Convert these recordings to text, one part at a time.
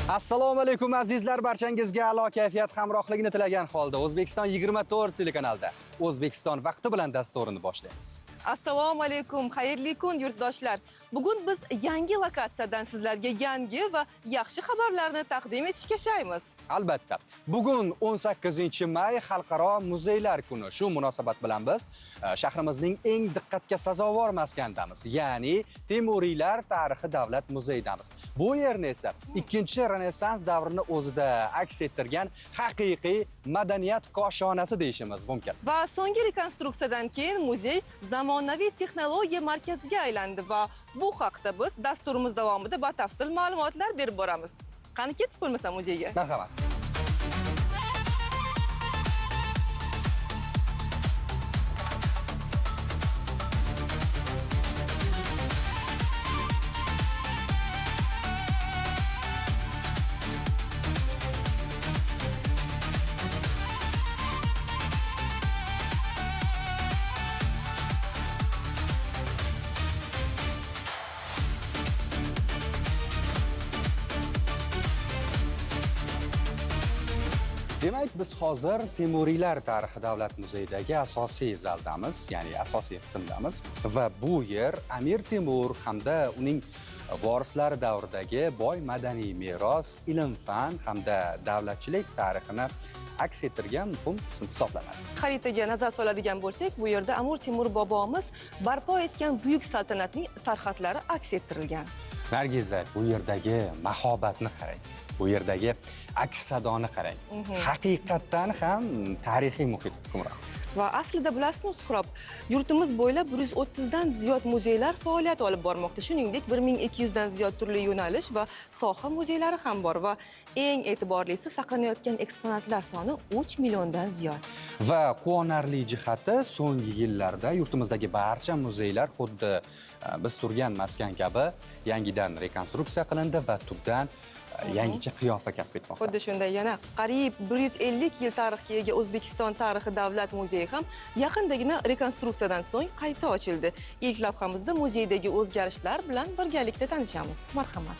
Assalomu alaykum azizlar, barchangizga a'lo kayfiyat hamrohligini tilagan holda O'zbekiston 24 telekanalida O'zbekiston vaqti bilan dasturini boshlaymiz. Assalomu alaykum, xayrli kun yurtdoshlar. Bugun biz yangi lokatsiyadan sizlarga yangi va yaxshi xabarlarni taqdim etishga shaymiz. Albatta, bugun 18-may Xalqaro muzeylar kuni. Shu munosabat bilan biz shahrimizning eng diqqatga sazovor maskandamiz, ya'ni Temuriylar tarixi davlat muzeyidamiz. Bu yerni esa ikkinchi Renessans davrini o'zida aks ettirgan haqiqiy madaniyat koshonasi deyishimiz mumkin. Va so'nggi rekonstruksiyadan keyin muzey zamonaviy texnologiya markaziga aylandi va bu haqda biz dasturimiz davomida batafsil ma'lumotlar berib boramiz. Qani ketib bo'lmasa muzeyga. Marhamat. Demak, biz hozir Temuriylar tarixi davlat muzeyidagi asosiy zaldamiz, ya'ni asosiy qismdamiz va bu yer Amir Temur hamda uning vorislari davridagi boy madaniy meros, ilm-fan hamda davlatchilik tarixini aks ettirgan muhim qism hisoblanadi. Xaritaga nazar soladigan bo'lsak, bu yerda Amir Temur bobomiz barpo etgan buyuk saltanatning sarhadlari aks ettirilgan. Nargiza, bu yerdagi mahobatni qarang. Bu yerdagi aks sadoni qarang. Haqiqatdan ham tarixiy muhit hukmron. Va aslida bilasizmi, Suhrob, yurtimiz bo'ylab 130 dan ziyod muzeylar faoliyat olib bormoqda. Shuningdek, 1200 dan ziyod turli yo'nalish va soha muzeylari ham bor va eng e'tiborlisi saqlanayotgan eksponatlar soni 3 milliondan ziyod. Va quvonarli jihati, so'nggi yillarda yurtimizdagi barcha muzeylar xuddi biz turgan maskan kabi yangidan rekonstruksiya qilindi va tubdan yangicha qiyofa kasb etmoqda. Xuddi shunday, yana qariyb 150 yil tarixga ega O'zbekiston tarixi davlat muzeyi ham yaqindagina rekonstruksiyadan so'ng qayta ochildi. Ilk lavhamizda muzeydagi o'zgarishlar bilan birgalikda tanishamiz. Marhamat.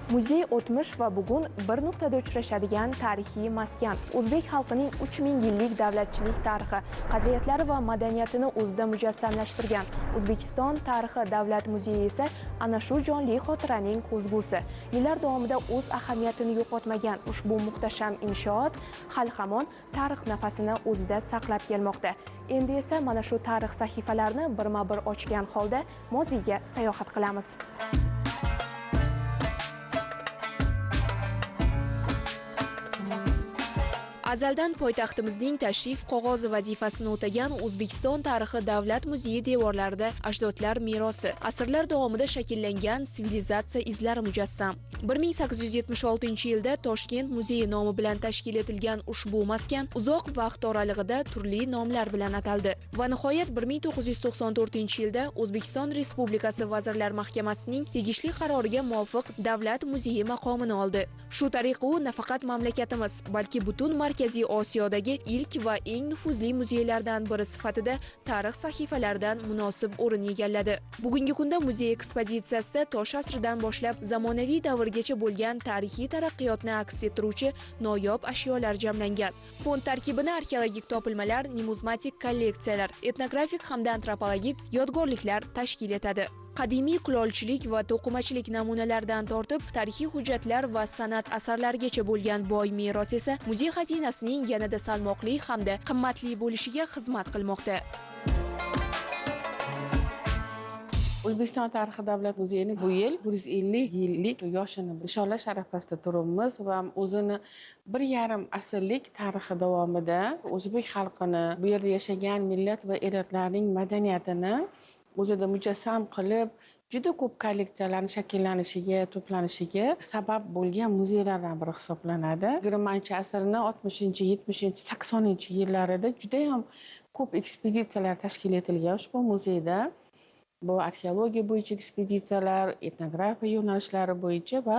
Muzey o'tmish va bugun bir nuqtada uchrashadigan tarixiy maskan. O'zbek xalqining 3000 yillik davlatchilik tarixi, qadriyatlari va madaniyatini o'zida mujassamlashtirgan O'zbekiston tarixi davlat muzeyi esa ana shu jonli xotiraning ko'zgusi. Yillar davomida o'z ahamiyatini yo'qotmagan ushbu muhtasham inshoot hali hamon tarix nafasini o'zida saqlab kelmoqda. Endi esa mana shu tarix sahifalarini birma-bir ochgan holda muzeyga sayohat qilamiz. Azaldan poytaxtimizning tashrif qog'ozi vazifasini o'tagan O'zbekiston tarixi davlat muzeyi devorlarida ajdodlar merosi, asrlar davomida shakllangan sivilizatsiya izlari mujassam. 1876-yilda Toshkent muzeyi nomi bilan tashkil etilgan ushbu maskan uzoq vaqt oralig'ida turli nomlar bilan ataldi va nihoyat 1994-yilda O'zbekiston Respublikasi Vazirlar Mahkamasining tegishli qaroriga muvofiq davlat muzeyi maqomini oldi. Shu tariqa u nafaqat mamlakatimiz, balki butun Markaziy Osiyodagi ilk va eng nufuzli muzeylardan biri sifatida tarix sahifalaridan munosib o'rin egalladi. Bugungi kunda muzey ekspozitsiyasida tosh asridan boshlab zamonaviy davrgacha bo'lgan tarixiy taraqqiyotni aks ettiruvchi noyob ashyolar jamlangan. Fond tarkibini arxeologik topilmalar, numizmatik kolleksiyalar, etnografik hamda antropologik yodgorliklar tashkil etadi. Qadimiy kulolchilik va to'qimachilik namunalaridan tortib, tarixiy hujjatlar va san'at asarlarigacha bo'lgan boy meros esa muzey xazinasining yanada salmoqli hamda qimmatli bo'lishiga xizmat qilmoqda. O'zbekiston tarixi davlat muzeyining bu yil 150 yillik yoshini nishonlash arafasida turibmiz va o'zini 1,5 asrlik tarixi davomida o'zbek xalqini, bu yerda yashagan millat va elatlarning madaniyatini o'zida mujassam qilib, juda ko'p kolleksiyalarning shakllanishiga, to'planishiga sabab bo'lgan muzeylardan biri hisoblanadi. 20-asrning 60-, 70-, 80-yillarida juda ham ko'p ekspozitsiyalar tashkil etilgan ushbu muzeyda. Bu arxeologiya bo'yicha ekspozitsiyalar, etnografiya yo'nalishlari bo'yicha va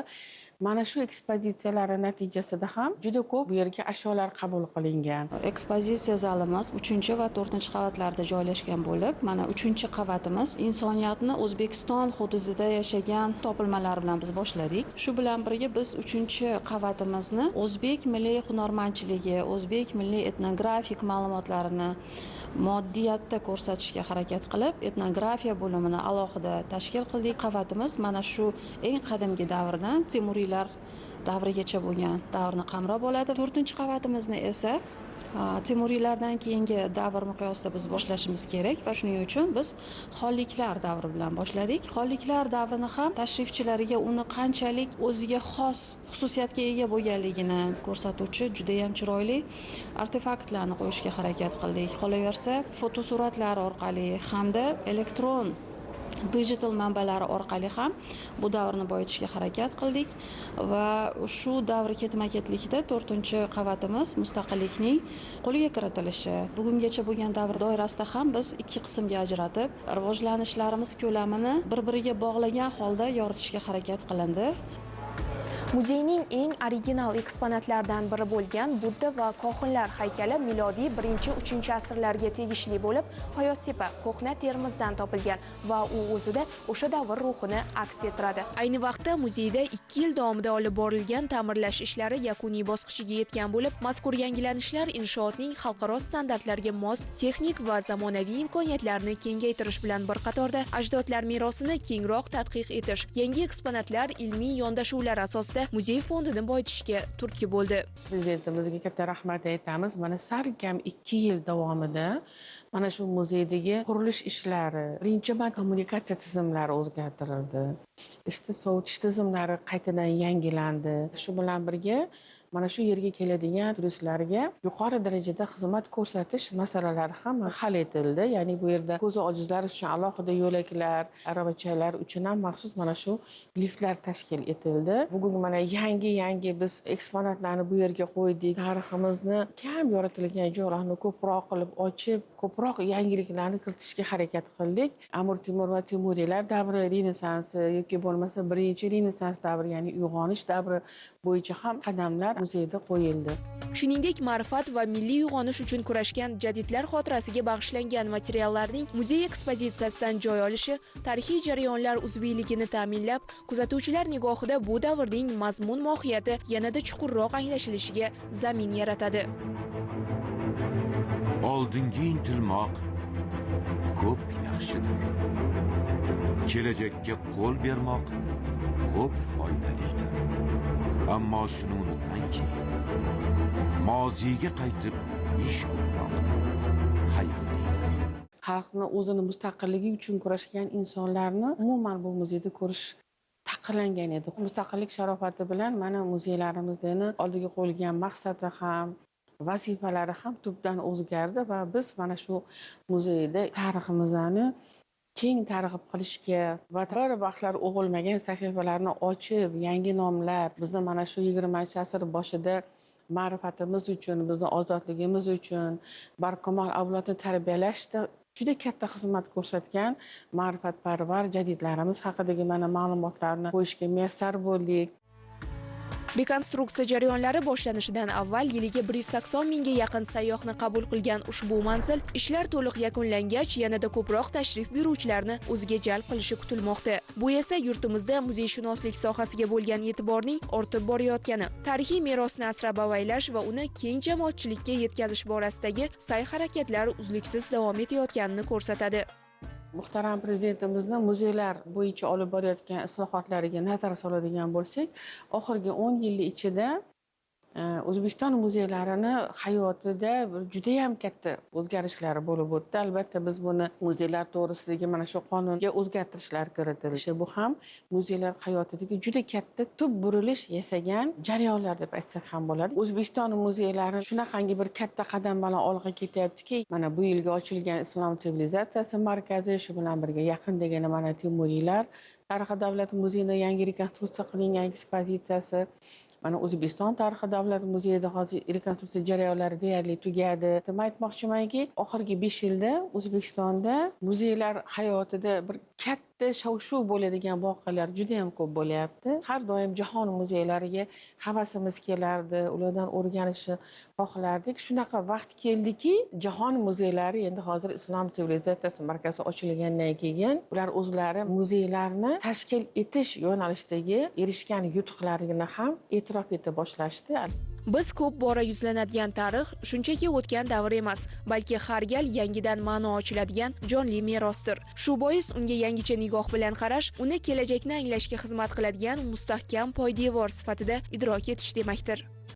Mana shu ekspozitsiyalar natijasida ham juda ko'p bu yerga ashyolar qabul qilingan. Ekspozitsiya zalimiz 3 va 4 qavatlarda joylashgan bo'lib, mana 3 qavatimiz insoniyatni O'zbekiston hududida yashagan topilmalar bilan biz boshladik. Shu bilan birga biz 3 qavatimizni o'zbek milliy hunarmandchiligi, o'zbek milliy etnografik ma'lumotlarini moddiyatda ko'rsatishga harakat qilib, etnografiya bo'limini alohida tashkil qildik. Qavatimiz mana shu eng qadimgi davrdan Temuriylar davrigacha bo'lgan davrni qamrab oladi. 4-qavatimizni esa Temuriylardan keyingi davr miqyosida biz boshlashimiz kerak va shuning uchun biz xonliklar davri bilan boshladik. Xonliklar davrini ham tashrifchilarga uni qanchalik o'ziga xos xususiyatga ega bo'lganligini ko'rsatuvchi juda ham chiroyli artefaktlarni qo'yishga harakat qildik. Qolaversa, fotosuratlar orqali hamda elektron digital manbalari orqali ham bu davrni boyitishga harakat qildik va shu davr ketma-ketlikda 4-qavatimiz mustaqillikning qo'lga kiritilishi, bugungacha bo'lgan davr doirasida ham biz 2 qismga ajratib, rivojlanishlarimiz ko'lamini bir-biriga bog'lagan holda yoritishga harakat qilindi. Muzeyning eng original eksponatlaridan biri bo'lgan Budda va Kohinlar haykali milodiy 1-3 asrlarga tegishli bo'lib, Fayoztepa, Ko'hna Termizdan topilgan va u o'zida o'sha davr ruhini aks ettiradi. Ayni vaqtda muzeyda 2 yil davomida olib borilgan ta'mirlash ishlari yakuniy bosqichiga yetgan bo'lib, mazkur yangilanishlar inshootning xalqaro standartlarga mos texnik va zamonaviy imkoniyatlarni kengaytirish bilan bir qatorda ajdodlar merosini kengroq tadqiq etish, yangi eksponatlar ilmiy yondashuvlar asosida muzey fondini boyitishga turtki bo'ldi. Prezidentimizga katta rahmat aytamiz. Mana salkam 2 yil davomida mana shu muzeydagi qurilish ishlari, birinchi marta kommunikatsiya tizimlari o'zgartirildi. Issiq sovutish tizimlari qaytadan yangilandi. Shu bilan birga mana shu yerga keladigan turistlarga yuqori darajada xizmat ko'rsatish masalalari ham hal etildi. Ya'ni bu yerda ko'zi ojizlar uchun alohida yo'laklar, aravachalar uchun ham maxsus mana shu liftlar tashkil etildi. Bugun mana yangi biz eksponatlarni bu yerga qo'ydik. Tariximizni kam yoritilgan joylarni ko'proq qilib ochib, ko'proq yangiliklarni kiritishga harakat qildik. Amir Temur va Temuriylar davri Renessansi yoki bo'lmasa birinchi Renessans davri, ya'ni uyg'onish davri bo'yicha ham qadamlar muzeyda qo'yildi. Shuningdek, ma'rifat va milliy uyg'onish uchun kurashgan jadidlar xotirasiga bag'ishlangan materiallarning muzey ekspozitsiyasidan joy olishi tarixiy jarayonlar uzviyligini ta'minlab, kuzatuvchilar nigohida bu davrning mazmun mohiyati yanada chuqurroq anglashilishiga zamin yaratadi. Oldinga intilmoq ko'p yaxshidir. Kelajakka qo'l bermoq ko'p foydalidir. Ammo shuni unutmangki, moziga qaytib ish ko'rmoq xayrlidir. Xalqni o'zini mustaqilligi uchun kurashgan insonlarni umuman bu muzeyda ko'rish taqiqlangan edi. Mustaqillik sharofati bilan mana muzeylarimizni oldiga qo'yilgan maqsadi ham, vazifalari ham tubdan o'zgardi va biz mana shu muzeyda tariximizni keng targ'ib qilishga va bir vaqtlar o'g'ilmagan sahifalarni ochib, yangi nomlar, bizni mana shu 20-asr boshida ma'rifatimiz uchun, bizni ozodligimiz uchun, barkamol avlodni tarbiyalashda juda katta xizmat ko'rsatgan ma'rifatparvar jadidlarimiz haqidagi mana ma'lumotlarni qo'yishga muyassar bo'ldik. Rekonstruksiya jarayonlari boshlanishidan avval yiliga 180 mingga yaqin sayyohni qabul qilgan ushbu manzil ishlar to'liq yakunlangach yanada ko'proq tashrif buyuruvchilarni o'ziga jalb qilishi kutilmoqda. Bu esa yurtimizda muzeyshunoslik sohasiga bo'lgan e'tiborning ortib borayotgani, tarixiy merosni asrab-avaylash va uni keng jamoatchilikka yetkazish borasidagi sa'y-harakatlar uzluksiz davom etayotganini ko'rsatadi. Muhtaram prezidentimizni muzeylar bo'yicha olib borayotgan islohotlariga nazar soladigan bo'lsak, oxirgi 10 yil ichida O'zbekiston muzeylarini hayotida juda ham katta o'zgarishlar bo'lib o'tdi. Albatta biz buni muzeylar to'g'risidagi mana shu qonunga o'zgartirishlar kiritilishi, bu ham muzeylar hayotidagi juda katta tub burilish yasagan jarayonlar deb aytsak ham bo'ladi. O'zbekiston muzeylari shunaqangi bir katta qadam bilan olg'a ketyaptiki, mana bu yilga ochilgan Islom sivilizatsiyasi markazi, shu bilan birga yaqindagina mana Temuriylar tarixi davlat muzeyini yangi rekonstruksiya qilingan ekspozitsiyasi, mana O'zbekiston tarixi davlat muzeyida hozir rekonstruksiya jarayonlari deyarli tugadi. Nima aytmoqchimanki, oxirgi 5 yilda O'zbekistonda muzeylar hayotida bir katta paytda shov-shuv bo'ladigan voqealar juda ham ko'p bo'lyapti. Har doim jahon muzeylariga havasimiz kelardi, ulardan o'rganishni xohlardik. Shunaqa vaqt keldiki, jahon muzeylari endi hozir Islom sivilizatsiyasi markazi ochilgandan keyin ular o'zlari muzeylarni tashkil etish yo'nalishidagi erishgan yutuqlarini ham e'tirof eta boshlashdi. Biz ko'p bora yuzlanadigan tarix shunchaki o'tgan davr emas, balki har gal yangidan ma'no ochiladigan jonli merosdir. Shu bois unga yangicha nigoh bilan qarash, uni kelajakni anglashga xizmat qiladigan mustahkam poydevor sifatida idrok etish demakdir.